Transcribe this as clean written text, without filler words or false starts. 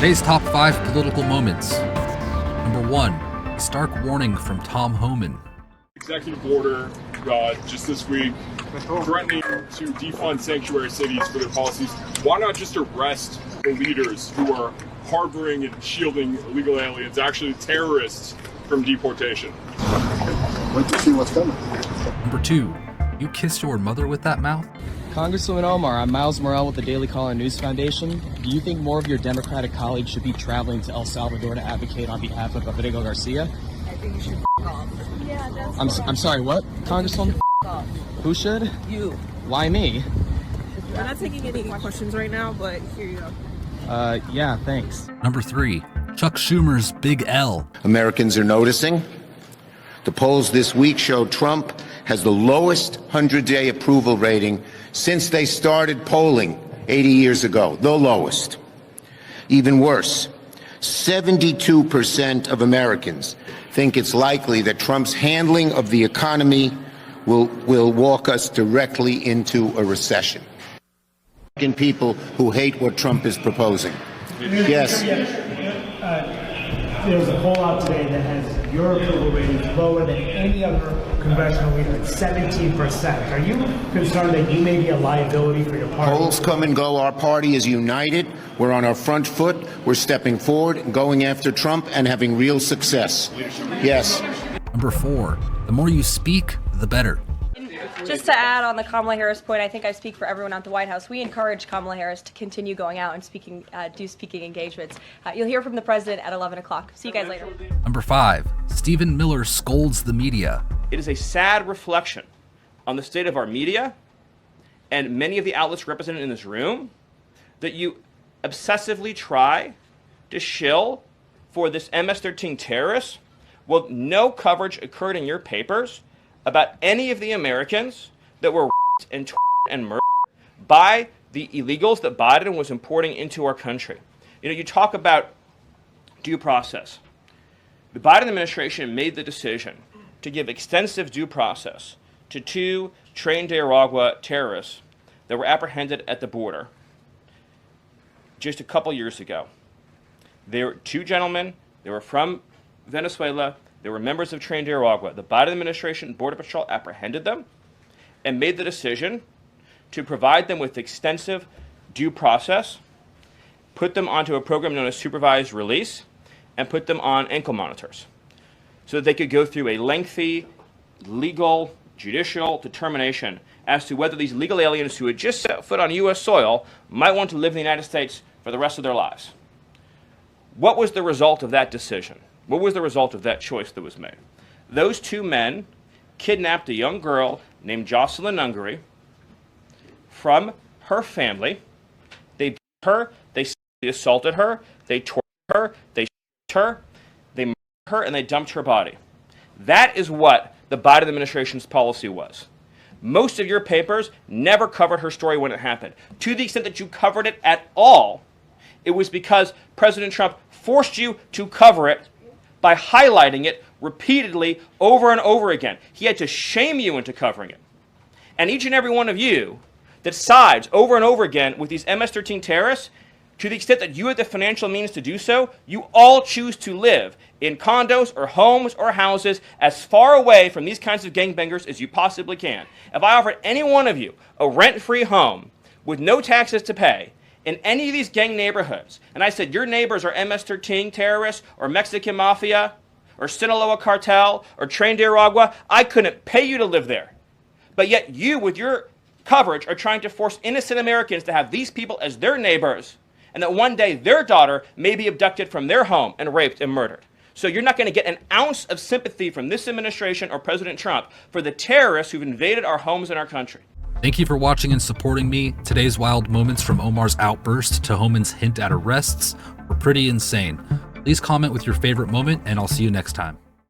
Today's top 5 political moments. Number 1, a stark warning from Tom Homan. Executive order just this week threatening to defund sanctuary cities for their policies. Why not just arrest the leaders who are harboring and shielding illegal aliens, actually terrorists, from deportation? Wait to see what's coming. Number 2, you kissed your mother with that mouth? Congresswoman Omar, I'm Miles Morrell with the Daily Caller News Foundation. Do you think more of your Democratic colleagues should be traveling to El Salvador to advocate on behalf of Rodrigo Garcia? I think you should off. Yeah, that's I'm sorry, what? Congresswoman? off. Who should? You. Why me? We're not taking any questions right now, but here you go. Yeah, thanks. Number 3, Chuck Schumer's Big L. Americans are noticing. The polls this week show Trump has the lowest 100-day approval rating since they started polling 80 years ago, the lowest. Even worse, 72% of Americans think it's likely that Trump's handling of the economy will walk us directly into a recession. People who hate what Trump is proposing. Yes. There was a poll out today that has your approval rating lower than any other congressional leader at 17%. Are you concerned that you may be a liability for your party? Polls come and go. Our party is united. We're on our front foot. We're stepping forward and going after Trump and having real success. Yes. Number 4, the more you speak, the better. Just to add on the Kamala Harris point, I think I speak for everyone at the White House. We encourage Kamala Harris to continue going out and do speaking engagements. You'll hear from the president at 11 o'clock. See you guys later. Number 5, Stephen Miller scolds the media. It is a sad reflection on the state of our media and many of the outlets represented in this room that you obsessively try to shill for this MS-13 terrorist. Well, no coverage occurred in your papers about any of the Americans that were and murdered by the illegals that Biden was importing into our country. You know, you talk about due process. The Biden administration made the decision to give extensive due process to 2 Tren de Aragua terrorists that were apprehended at the border just a couple years ago. They were 2 gentlemen. They were from Venezuela. They were members of Tren de Aragua. The Biden administration Border Patrol apprehended them and made the decision to provide them with extensive due process, put them onto a program known as supervised release, and put them on ankle monitors so that they could go through a lengthy legal, judicial determination as to whether these legal aliens who had just set foot on U.S. soil might want to live in the United States for the rest of their lives. What was the result of that decision? What was the result of that choice that was made? Those 2 men kidnapped a young girl named Jocelyn Ungary from her family. They beat her, they assaulted her, they tortured her, they shot her, they murdered her, and they dumped her body. That is what the Biden administration's policy was. Most of your papers never covered her story when it happened. To the extent that you covered it at all, it was because President Trump forced you to cover it by highlighting it repeatedly over and over again. He had to shame you into covering it. And each and every one of you that sides over and over again with these MS-13 terrorists, to the extent that you have the financial means to do so, you all choose to live in condos or homes or houses as far away from these kinds of gangbangers as you possibly can. If I offered any one of you a rent-free home with no taxes to pay in any of these gang neighborhoods, and I said your neighbors are MS-13 terrorists or Mexican mafia or Sinaloa cartel or Tren de Aragua, I couldn't pay you to live there. But yet you, with your coverage, are trying to force innocent Americans to have these people as their neighbors, and that one day their daughter may be abducted from their home and raped and murdered. So you're not going to get an ounce of sympathy from this administration or President Trump for the terrorists who've invaded our homes and our country. Thank you for watching and supporting me. Today's wild moments, from Omar's outburst to Homan's hint at arrests, were pretty insane. Please comment with your favorite moment, and I'll see you next time.